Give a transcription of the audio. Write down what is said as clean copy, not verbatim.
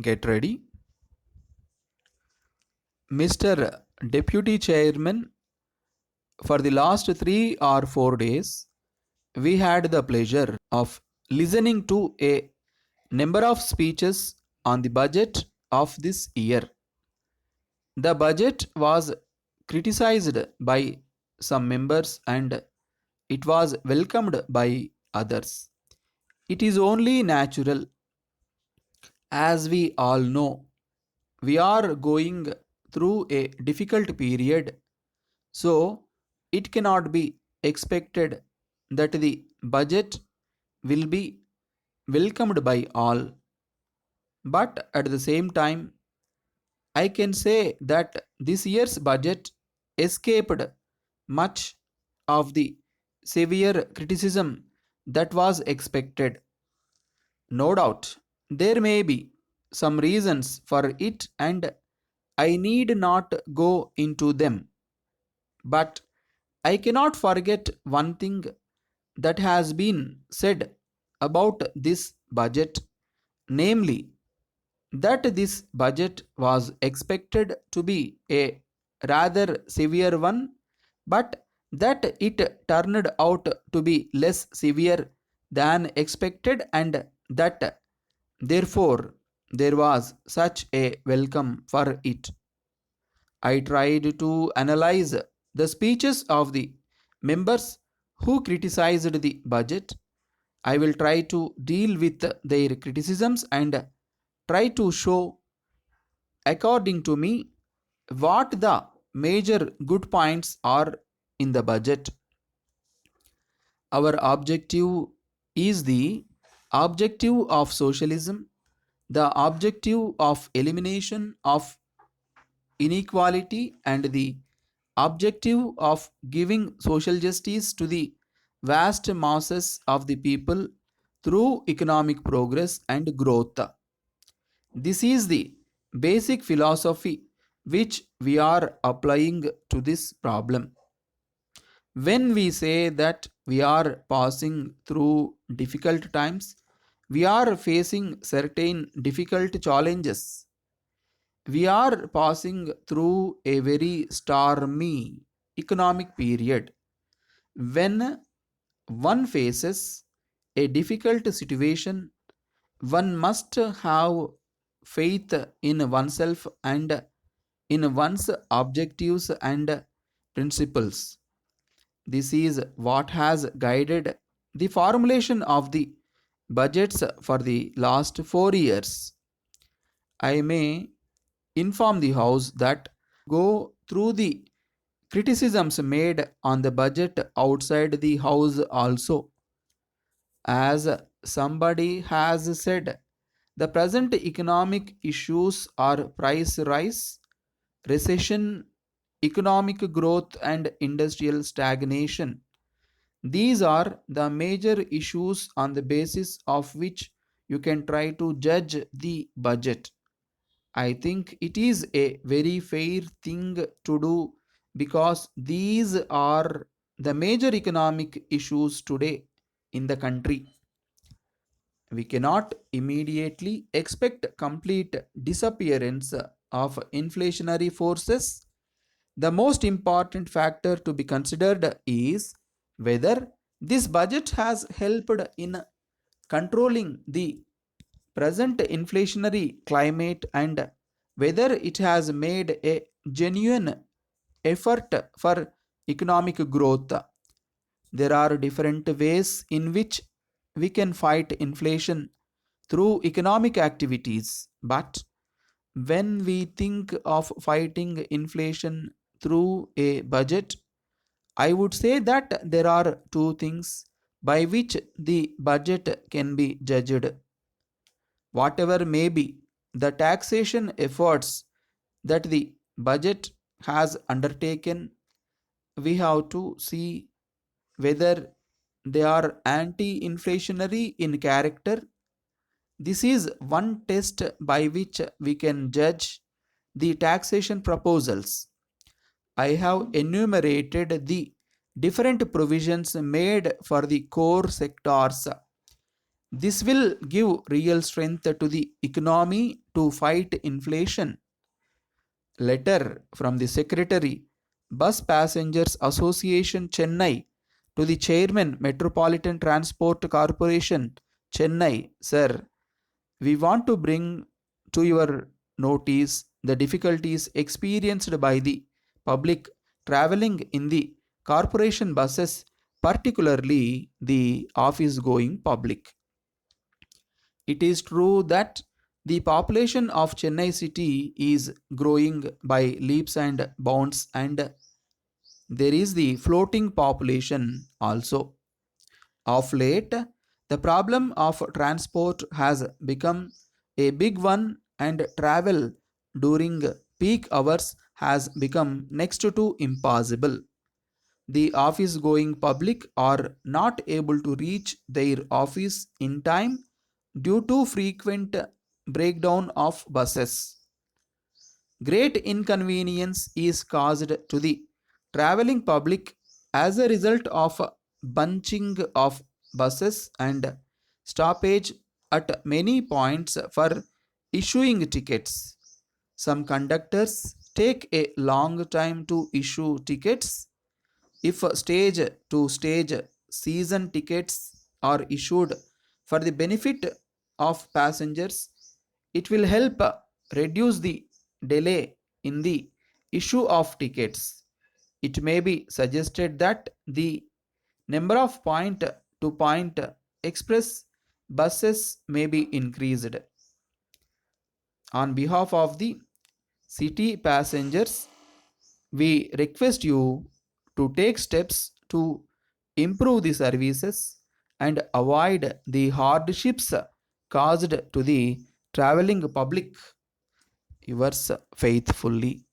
Get ready. Mr. Deputy Chairman, for the last 3 or 4 days, we had the pleasure of listening to a number of speeches on the budget of this year. The budget was criticized by some members and it was welcomed by others. It is only natural, as we all know, we are going through a difficult period, so it cannot be expected that the budget will be welcomed by all. But at the same time, I can say that this year's budget escaped much of the severe criticism that was expected. No doubt, there may be some reasons for it, and I need not go into them. But I cannot forget one thing that has been said about this budget, namely, that this budget was expected to be a rather severe one, but that it turned out to be less severe than expected, and that therefore there was such a welcome for it. I tried to analyze the speeches of the members who criticized the budget. I will try to deal with their criticisms and try to show, according to me, what the major good points are in the budget. Our objective is the objective of socialism, the objective of elimination of inequality, and the objective of giving social justice to the vast masses of the people through economic progress and growth. This is the basic philosophy which we are applying to this problem. When we say that we are passing through difficult times, we are facing certain difficult challenges. We are passing through a very stormy economic period. When one faces a difficult situation, one must have faith in oneself and in one's objectives and principles. This is what has guided the formulation of the budgets for the last 4 years. I may inform the House that go through the criticisms made on the budget outside the House also. As somebody has said, the present economic issues are price rise, recession, economic growth, and industrial stagnation. These are the major issues on the basis of which you can try to judge the budget. I think it is a very fair thing to do because these are the major economic issues today in the country. We cannot immediately expect complete disappearance of inflationary forces. The most important factor to be considered is whether this budget has helped in controlling the present inflationary climate and whether it has made a genuine effort for economic growth. There are different ways in which we can fight inflation through economic activities, but when we think of fighting inflation through a budget, I would say that there are two things by which the budget can be judged. Whatever may be the taxation efforts that the budget has undertaken, we have to see whether they are anti inflationary in character. This is one test by which we can judge the taxation proposals. I have enumerated the different provisions made for the core sectors. This will give real strength to the economy to fight inflation. Letter from the Secretary, Bus Passengers Association, Chennai, to the Chairman, Metropolitan Transport Corporation, Chennai. Sir, we want to bring to your notice the difficulties experienced by the public traveling in the corporation buses, particularly the office going public. It is true that the population of Chennai city is growing by leaps and bounds, and there is the floating population also. Of late, the problem of transport has become a big one, and travel during peak hours has become next to impossible. The office going public are not able to reach their office in time due to frequent breakdown of buses. Great inconvenience is caused to the traveling public as a result of bunching of buses and stoppage at many points for issuing tickets. Some conductors take a long time to issue tickets. If stage to stage season tickets are issued for the benefit of passengers, it will help reduce the delay in the issue of tickets. It may be suggested that the number of point to point express buses may be increased. On behalf of the city passengers, we request you to take steps to improve the services and avoid the hardships caused to the traveling public. Yours faithfully.